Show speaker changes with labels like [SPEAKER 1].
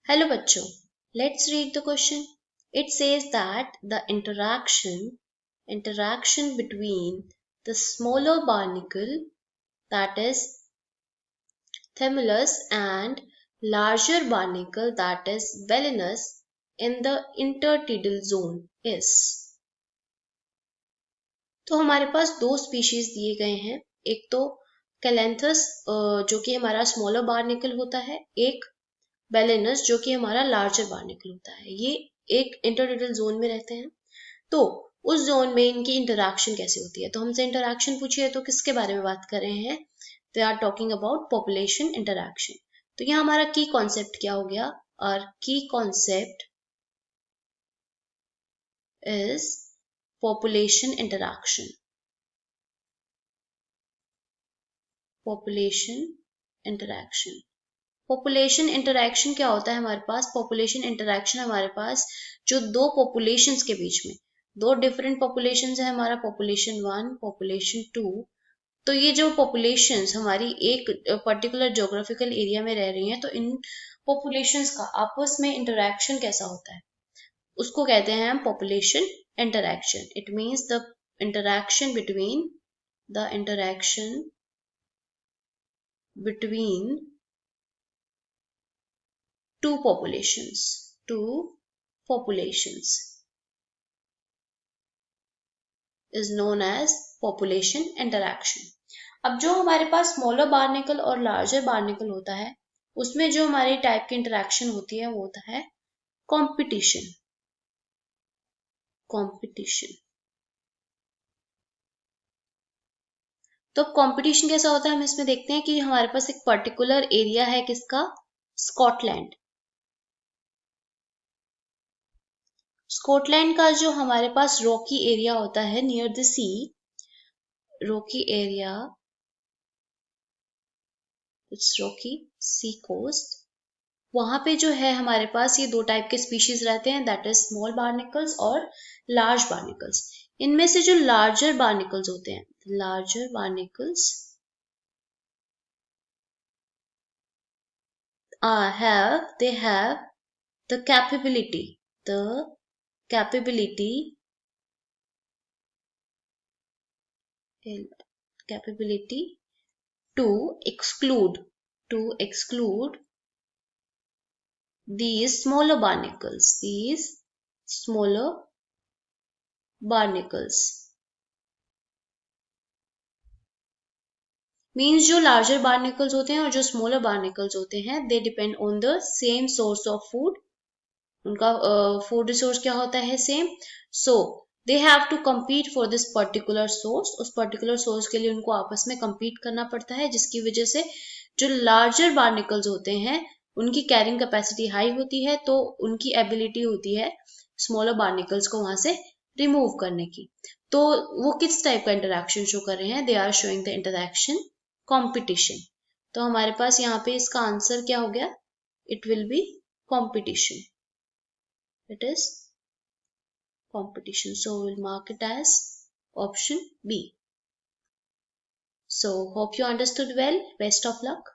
[SPEAKER 1] Hello बच्चों, let's read the question. It says that the interaction between the smaller barnacle, that is Thymulus, and larger barnacle, that is Belinus, in the intertidal zone is. तो हमारे पास दो species दिए गए हैं, एक तो कैलेंथस जो कि हमारा स्मॉलर बार्निकल होता है, एक बेलेनस जो कि हमारा लार्जर बार्निकल होता है। ये एक इंटरडिडल जोन में रहते हैं। तो उस जोन में इनकी इंटरैक्शन कैसे होती है? तो हमसे इंटरैक्शन पूछी है तो किसके बारे में बात कर रहे हैं? They are talking about population interaction. तो यहाँ हमारा की कॉन्सेप्ट क्या हो गया? और की concept is population interaction. Population interaction. Population interaction क्या होता है हमारे पास? पॉपुलेशन इंटरैक्शन हमारे पास जो दो पॉपुलेशंस के बीच में, दो डिफरेंट पॉपुलेशंस है, हमारा पॉपुलेशन 1, पॉपुलेशन 2। तो ये जो पॉपुलेशंस हमारी एक पर्टिकुलर ज्योग्राफिकल एरिया में रह रही हैं, तो इन पॉपुलेशंस का आपस में इंटरैक्शन कैसा होता है, उसको कहते हैं हम population interaction. It means the interaction between two populations is known as population interaction. अब जो हमारे पास स्मॉलर बार्निकल और लार्जर बार्निकल होता है, उसमें जो हमारी टाइप की इंटरैक्शन होती है वो होता है कंपटीशन। तो कंपटीशन कैसा होता है हम इसमें देखते हैं कि हमारे पास एक पर्टिकुलर एरिया है, किसका? स्कॉटलैंड। स्कॉटलैंड का जो हमारे पास रॉकी एरिया होता है near the sea, rocky area, it's rocky sea coast, वहां पे जो है हमारे पास ये दो टाइप के स्पीशीज रहते हैं, दैट इज स्मॉल बार्निकल्स और लार्ज बार्निकल्स। इनमें से जो लार्जर बार्निकल्स होते हैं, larger barnacles they have the capability to exclude these smaller barnacles, means जो लार्जर बार्निकल्स होते हैं और जो स्मॉलर बार्निकल्स होते हैं, they depend on the same source of food. उनका फूड रिसोर्स क्या होता है? Same. So they have to compete for this particular source. उस पर्टिकुलर सोर्स के लिए उनको आपस में compete करना पड़ता है, जिसकी वजह से जो लार्जर बार्निकल्स होते हैं उनकी कैरिंग कैपेसिटी हाई होती है, तो उनकी एबिलिटी होती है स्मॉलर बार्निकल्स को वहां से रिमूव करने की। तो वो किस टाइप का इंटरैक्शन शो कर रहे हैं? They are showing the interaction competition. तो हमारे पास यहाँ पे इसका आंसर क्या हो गया? It will be competition. It is competition. So we'll mark it as option B. So hope you understood well. Best of luck.